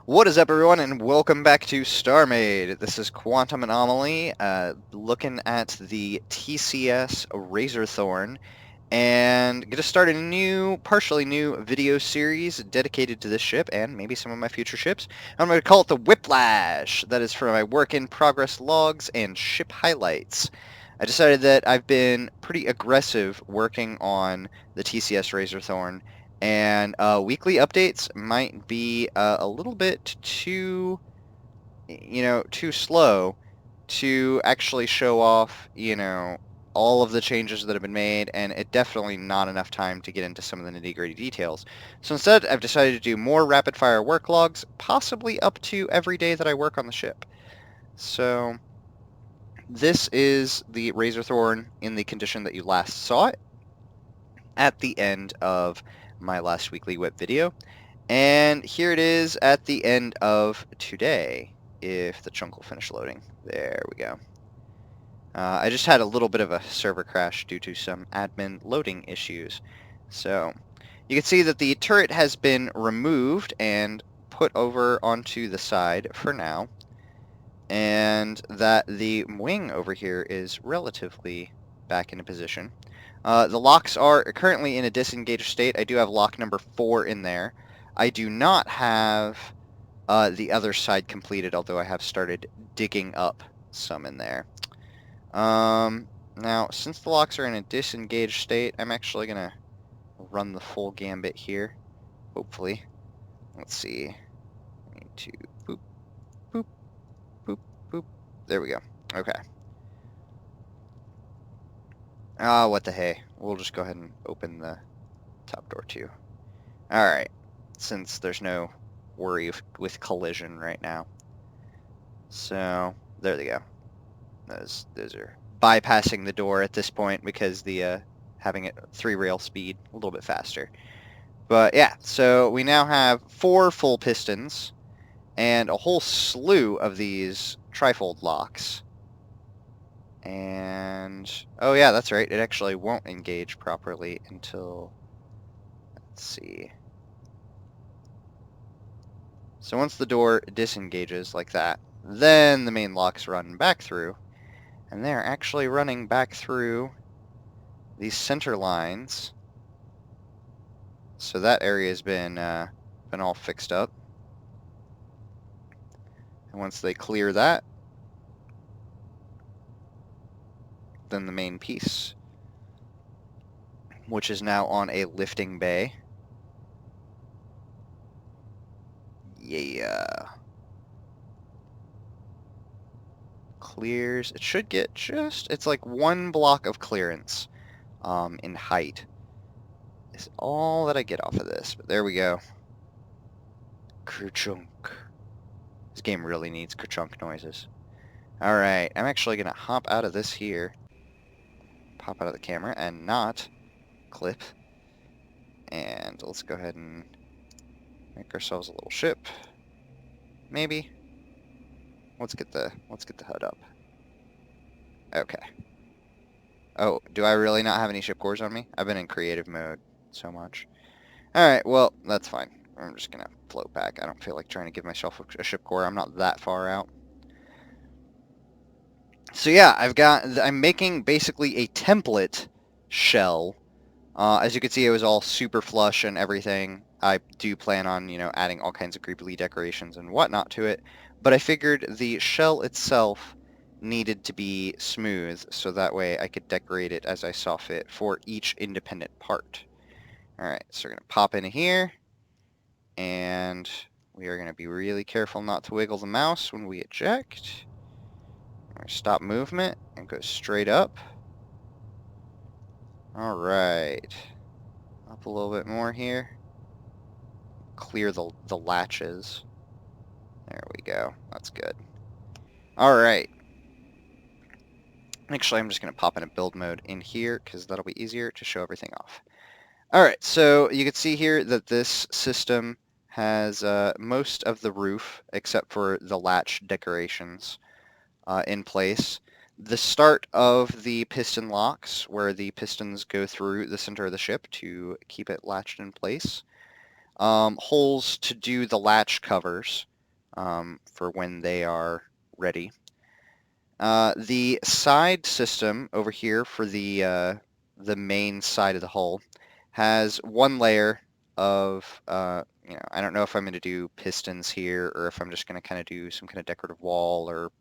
What is up, everyone, and welcome back to Starmade. This is Quantum Anomaly, looking at the TCS Razorthorn, and going to start a new, partially new video series dedicated to this ship and maybe some of my future ships. I'm going to call it the WIP-Lash. That is for my work-in-progress logs and ship highlights. I decided that I've been pretty aggressive working on the TCS Razorthorn, and weekly updates might be a little bit too, too slow to actually show off, all of the changes that have been made, and it definitely not enough time to get into some of the nitty-gritty details. So instead, I've decided to do more rapid-fire work logs, possibly up to every day that I work on the ship. So this is the Razorthorn in the condition that you last saw it at the end of my last weekly WIP video. And here it is at the end of today, if the chunk will finish loading. There we go. I just had a little bit of a server crash due to some admin loading issues. So you can see that the turret has been removed and put over onto the side for now, and that the wing over here is relatively back into position. The locks are currently in a disengaged state. I do have lock number 4 in there. I do not have the other side completed, although I have started digging up some in there. Now, since the locks are in a disengaged state, I'm actually going to run the full gambit here, hopefully. Let's see. I need to boop, boop, boop, boop. There we go. Okay. What the hey. We'll just go ahead and open the top door too. Alright, since there's no worry with collision right now. So, there they go. Those are bypassing the door at this point because the having it 3-rail speed a little bit faster. But yeah, so we now have 4 full pistons and a whole slew of these trifold locks. And, oh yeah, that's right, it actually won't engage properly until, let's see. So once the door disengages like that, then the main locks run back through, and they're actually running back through these center lines. So that area has been all fixed up. And once they clear that, then the main piece, which is now on a lifting bay. Yeah. Clears. It should get just, it's like 1 block of clearance in height. Is all that I get off of this. But there we go. Kerchunk. This game really needs kerchunk noises. Alright, I'm actually going to hop out of this here. Pop out of the camera and not clip. And let's go ahead and make ourselves a little ship. Maybe. Let's get the HUD up. Okay. Oh, do I really not have any ship cores on me? I've been in creative mode so much. Alright, well, that's fine. I'm just gonna float back. I don't feel like trying to give myself a ship core. I'm not that far out. So yeah, I'm making basically a template shell. As you can see, it was all super flush and everything. I do plan on, adding all kinds of creepily decorations and whatnot to it. But I figured the shell itself needed to be smooth, so that way I could decorate it as I saw fit for each independent part. Alright, so we're going to pop into here, and we are going to be really careful not to wiggle the mouse when we eject. We're going to stop movement and go straight up. Alright, up a little bit more here. Clear the latches. There we go, that's good. Alright. Actually, I'm just going to pop in a build mode in here, because that'll be easier to show everything off. Alright, so you can see here that this system has most of the roof, except for the latch decorations, in place. The start of the piston locks, where the pistons go through the center of the ship to keep it latched in place. Holes to do the latch covers, for when they are ready. The side system over here for the main side of the hull has one layer of, I don't know if I'm going to do pistons here or if I'm just going to kind of do some kind of decorative wall or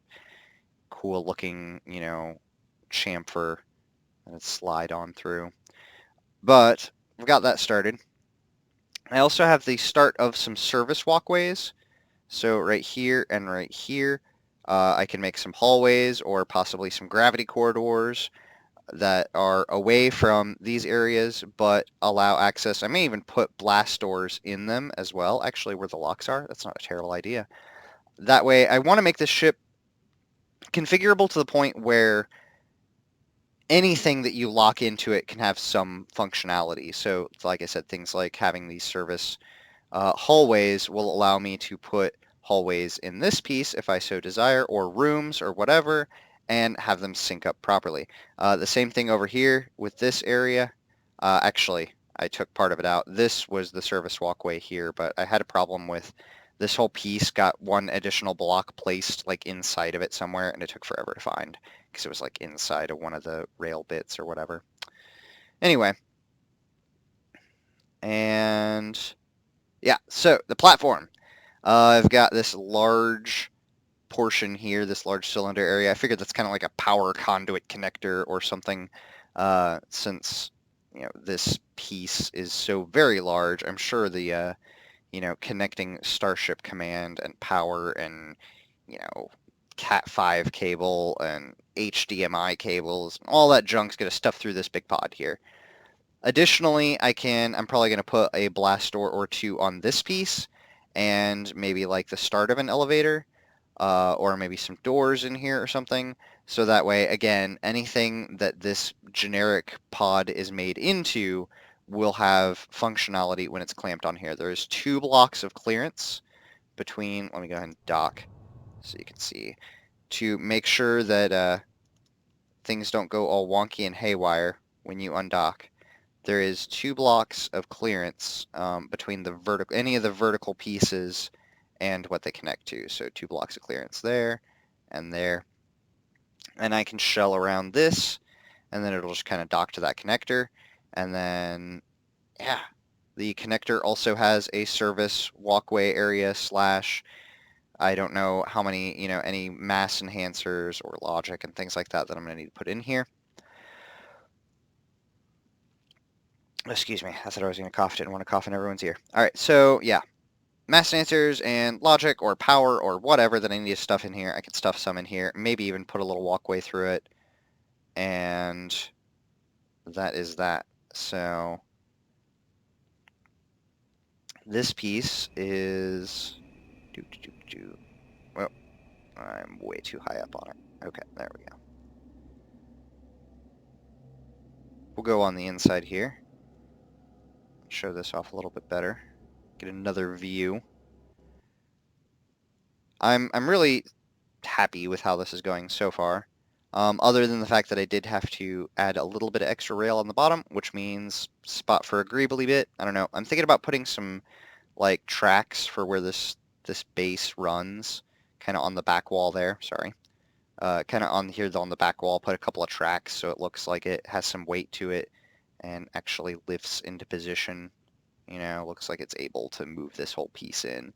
cool looking, chamfer that slide on through. But we've got that started. I also have the start of some service walkways. So right here and right here, I can make some hallways or possibly some gravity corridors that are away from these areas but allow access. I may even put blast doors in them as well, actually where the locks are. That's not a terrible idea. That way, I want to make this ship configurable to the point where anything that you lock into it can have some functionality. So, like I said, things like having these service hallways will allow me to put hallways in this piece if I so desire, or rooms or whatever, and have them sync up properly. The same thing over here with this area. Actually, I took part of it out. This was the service walkway here, but I had a problem with this whole piece got one additional block placed like inside of it somewhere, and it took forever to find because it was like inside of one of the rail bits or whatever. Anyway, and yeah, so the platform. I've got this large portion here, this large cylinder area. I figured that's kind of like a power conduit connector or something, since this piece is so very large. I'm sure the connecting Starship Command and power and Cat5 cable and HDMI cables, all that junk's gonna stuff through this big pod here. Additionally, I'm probably going to put a blast door or two on this piece and maybe like the start of an elevator, or maybe some doors in here or something. So that way, again, anything that this generic pod is made into will have functionality when it's clamped on here. There's 2 blocks of clearance between, let me go ahead and dock so you can see, to make sure that things don't go all wonky and haywire when you undock. There is 2 blocks of clearance between any of the vertical pieces and what they connect to. So 2 blocks of clearance there and there. And I can shell around this, and then it'll just kind of dock to that connector. And then, yeah, the connector also has a service walkway area / I don't know how many, any mass enhancers or logic and things like that I'm going to need to put in here. Excuse me, I thought I was going to cough. Didn't want to cough in everyone's ear. All right, so yeah, mass enhancers and logic or power or whatever that I need to stuff in here. I can stuff some in here, maybe even put a little walkway through it, and that is that. So this piece is... Well, I'm way too high up on it. Okay, there we go. We'll go on the inside here. Show this off a little bit better. Get another view. I'm really happy with how this is going so far. Other than the fact that I did have to add a little bit of extra rail on the bottom, which means spot for a greebly bit. I don't know. I'm thinking about putting some like tracks for where this base runs, kind of on the back wall there. Sorry, kind of on here on the back wall. Put a couple of tracks so it looks like it has some weight to it and actually lifts into position. Looks like it's able to move this whole piece in.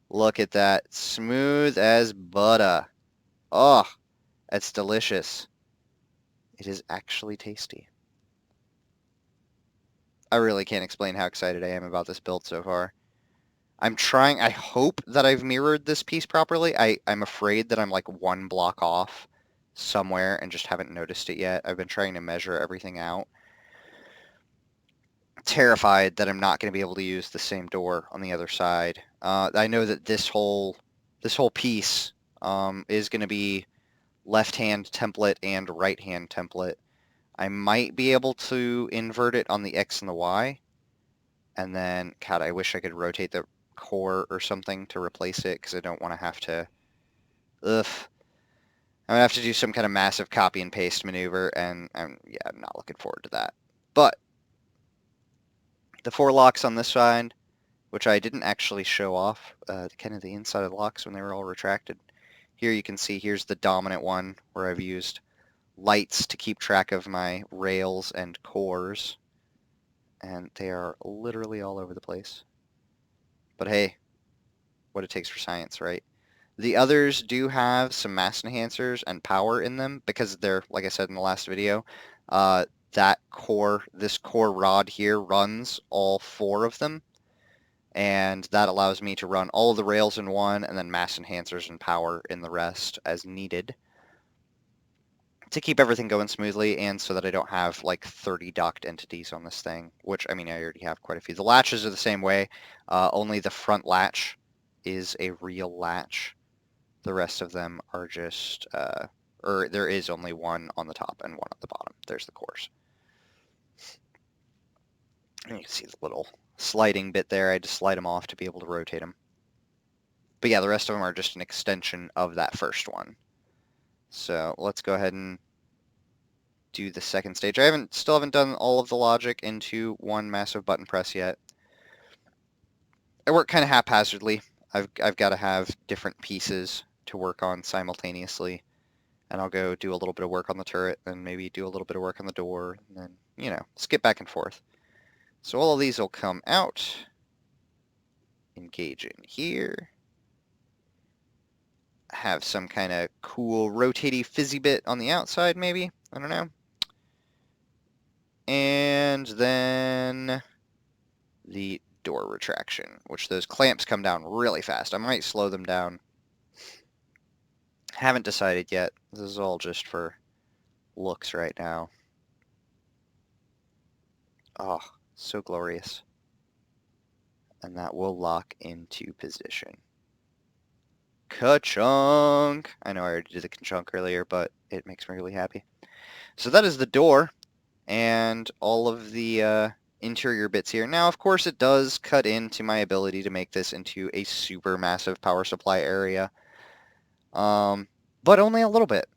Look at that, smooth as butter. Oh, that's delicious. It is actually tasty. I really can't explain how excited I am about this build so far. I hope that I've mirrored this piece properly. I'm afraid that I'm like 1 block off somewhere and just haven't noticed it yet. I've been trying to measure everything out. Terrified that I'm not going to be able to use the same door on the other side. I know that this whole piece is going to be left-hand template and right-hand template. I might be able to invert it on the X and the Y. And then, God, I wish I could rotate the core or something to replace it because I don't want to have to... Ugh. I'm going to have to do some kind of massive copy and paste maneuver, and I'm not looking forward to that. But the 4 locks on this side, which I didn't actually show off kind of the inside of the locks when they were all retracted. Here you can see here's the dominant one where I've used lights to keep track of my rails and cores, and they are literally all over the place. But hey, what it takes for science, right? The others do have some mass enhancers and power in them because they're, like I said in the last video, this core rod here runs all 4 of them, and that allows me to run all of the rails in one and then mass enhancers and power in the rest as needed to keep everything going smoothly, and so that I don't have like 30 docked entities on this thing, which, I mean, I already have quite a few. The latches are the same way, only the front latch is a real latch. The rest of them are just, or there is only one on the top and one on the bottom. There's the cores. And you can see the little sliding bit there. I just slide them off to be able to rotate them. But yeah, the rest of them are just an extension of that first one. So let's go ahead and do the second stage. I still haven't done all of the logic into one massive button press yet. I work kind of haphazardly. I've got to have different pieces to work on simultaneously. And I'll go do a little bit of work on the turret, then maybe do a little bit of work on the door, and then, you know, skip back and forth. So all of these will come out, engage in here, have some kind of cool rotatey fizzy bit on the outside, maybe? I don't know. And then the door retraction, which those clamps come down really fast. I might slow them down. Haven't decided yet. This is all just for looks right now. Oh, so glorious. And that will lock into position. Ka-chunk! I know I already did the ka-chunk earlier, but it makes me really happy. So that is the door and all of the interior bits here. Now, of course, it does cut into my ability to make this into a super massive power supply area. But only a little bit.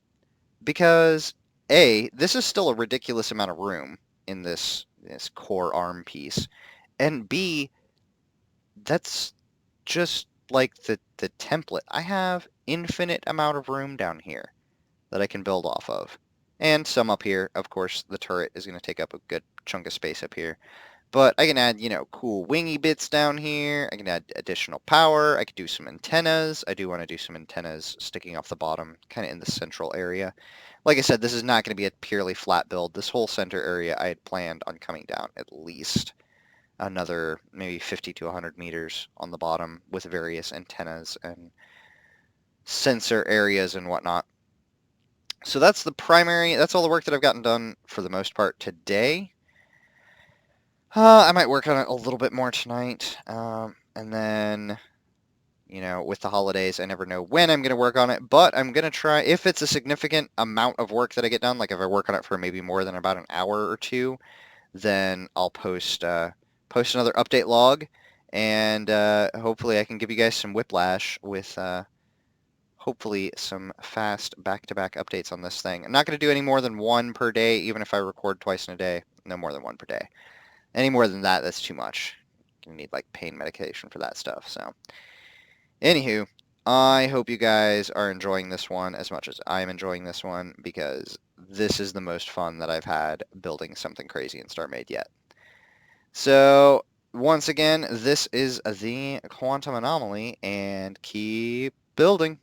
Because, A, this is still a ridiculous amount of room in this core arm piece. And B, that's just like the template. I have infinite amount of room down here that I can build off of. And some up here. Of course, the turret is going to take up a good chunk of space up here. But I can add, you know, cool wingy bits down here. I can add additional power. I could do some antennas. I do want to do some antennas sticking off the bottom, kind of in the central area. Like I said, this is not going to be a purely flat build. This whole center area I had planned on coming down at least another maybe 50 to 100 meters on the bottom with various antennas and sensor areas and whatnot. So that's all the work that I've gotten done for the most part today. I might work on it a little bit more tonight, and then, you know, with the holidays, I never know when I'm going to work on it, but I'm going to try, if it's a significant amount of work that I get done, like if I work on it for maybe more than about an hour or two, then I'll post another update log, and hopefully I can give you guys some WIP-Lash with hopefully some fast back-to-back updates on this thing. I'm not going to do any more than one per day, even if I record twice in a day. No more than one per day. Any more than that, that's too much. You need like pain medication for that stuff. So, anywho, I hope you guys are enjoying this one as much as I'm enjoying this one, because this is the most fun that I've had building something crazy in Starmade yet. So, once again, this is the Quantum Anomaly, and keep building.